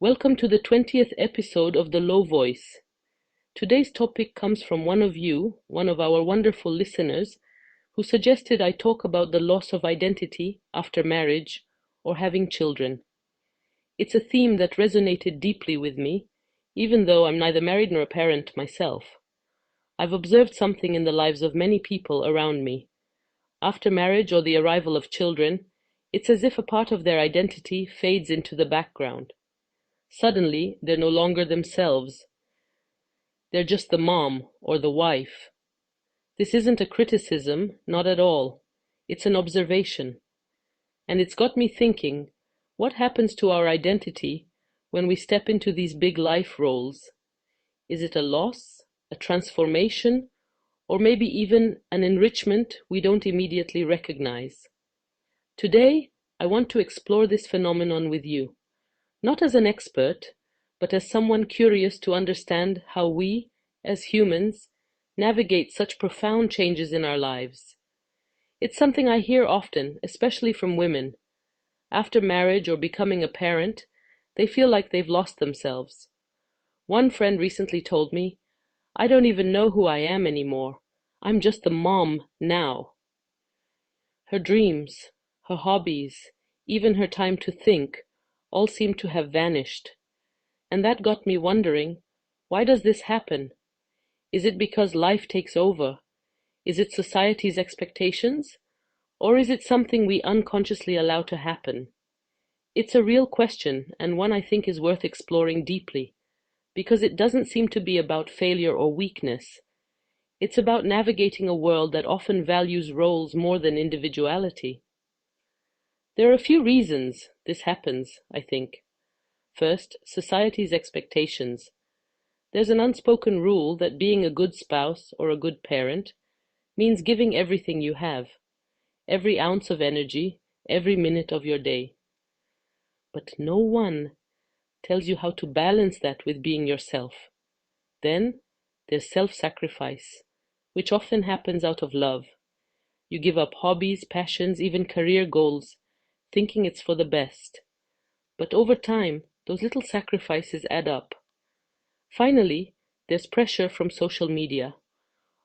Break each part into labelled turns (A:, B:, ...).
A: Welcome to the 20th episode of The Low Voice. Today's topic comes from one of you, one of our wonderful listeners, who suggested I talk about the loss of identity after marriage or having children. It's a theme that resonated deeply with me, even though I'm neither married nor a parent myself. I've observed something in the lives of many people around me. After marriage or the arrival of children, it's as if a part of their identity fades into the background. Suddenly, they're no longer themselves. They're just the mom or the wife. This isn't a criticism, not at all. It's an observation. And it's got me thinking, what happens to our identity when we step into these big life roles? Is it a loss, a transformation, or maybe even an enrichment we don't immediately recognize? Today, I want to explore this phenomenon with you. Not as an expert, but as someone curious to understand how we, as humans, navigate such profound changes in our lives. It's something I hear often, especially from women. After marriage or becoming a parent, they feel like they've lost themselves. One friend recently told me, "I don't even know who I am anymore. I'm just the mom now." Her dreams, her hobbies, even her time to think, all seem to have vanished. And that got me wondering, why does this happen? Is it because life takes over? Is it society's expectations? Or is it something we unconsciously allow to happen? It's a real question, and one I think is worth exploring deeply, because it doesn't seem to be about failure or weakness. It's about navigating a world that often values roles more than individuality. There are a few reasons this happens, I think. First, society's expectations. There's an unspoken rule that being a good spouse or a good parent means giving everything you have, every ounce of energy, every minute of your day. But no one tells you how to balance that with being yourself. Then there's self-sacrifice, which often happens out of love. You give up hobbies, passions, even career goals, thinking it's for the best. But over time, those little sacrifices add up. Finally, there's pressure from social media.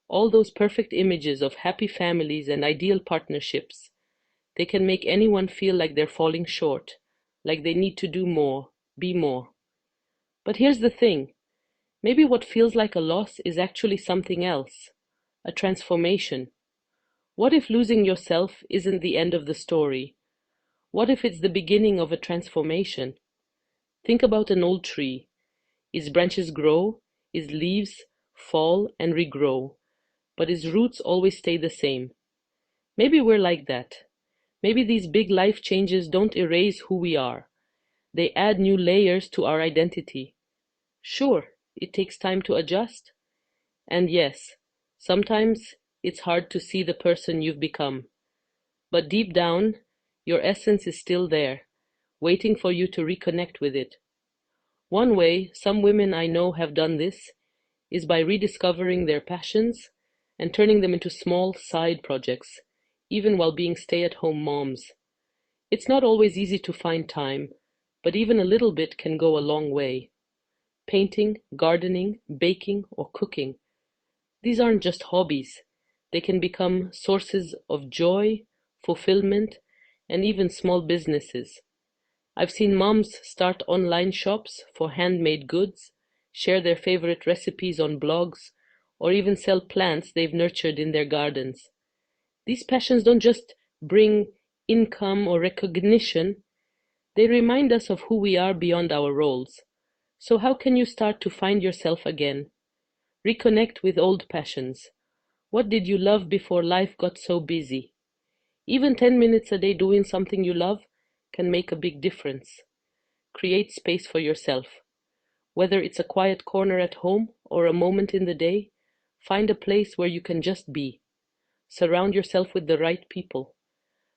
A: All those perfect images of happy families and ideal partnerships, they can make anyone feel like they're falling short, like they need to do more, be more. But here's the thing, maybe what feels like a loss is actually something else, a transformation. What if losing yourself isn't the end of the story? What if it's the beginning of a transformation? Think about an old tree. Its branches grow, its leaves fall and regrow, but its roots always stay the same. Maybe we're like that. Maybe these big life changes don't erase who we are. They add new layers to our identity. Sure, it takes time to adjust. And yes, sometimes it's hard to see the person you've become. But deep down, your essence is still there, waiting for you to reconnect with it. One way some women I know have done this is by rediscovering their passions and turning them into small side projects, even while being stay-at-home moms. It's not always easy to find time, but even a little bit can go a long way. Painting, gardening, baking, or cooking. These aren't just hobbies. They can become sources of joy, fulfillment, and even small businesses. I've seen moms start online shops for handmade goods, share their favorite recipes on blogs, or even sell plants they've nurtured in their gardens. These passions don't just bring income or recognition, they remind us of who we are beyond our roles. So how can you start to find yourself again? Reconnect with old passions. What did you love before life got so busy? Even 10 minutes a day doing something you love can make a big difference. Create space for yourself. Whether it's a quiet corner at home or a moment in the day, find a place where you can just be. Surround yourself with the right people.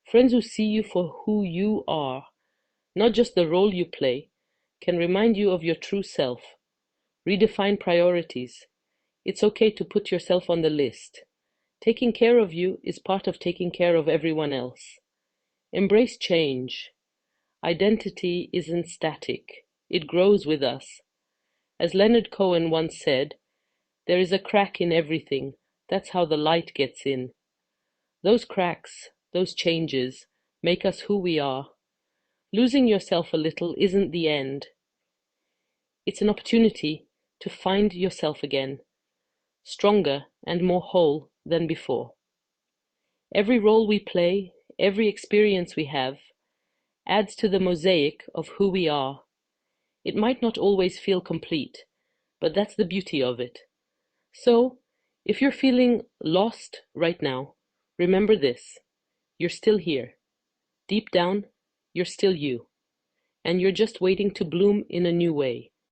A: Friends who see you for who you are, not just the role you play, can remind you of your true self. Redefine priorities. It's okay to put yourself on the list. Taking care of you is part of taking care of everyone else. Embrace change. Identity isn't static, it grows with us. As Leonard Cohen once said, there is a crack in everything. That's how the light gets in. Those cracks, those changes, make us who we are. Losing yourself a little isn't the end. It's an opportunity to find yourself again, stronger and more whole than before. Every role we play, every experience we have, adds to the mosaic of who we are. It might not always feel complete, but that's the beauty of it. So, if you're feeling lost right now, remember this: you're still here. Deep down, you're still you, and you're just waiting to bloom in a new way.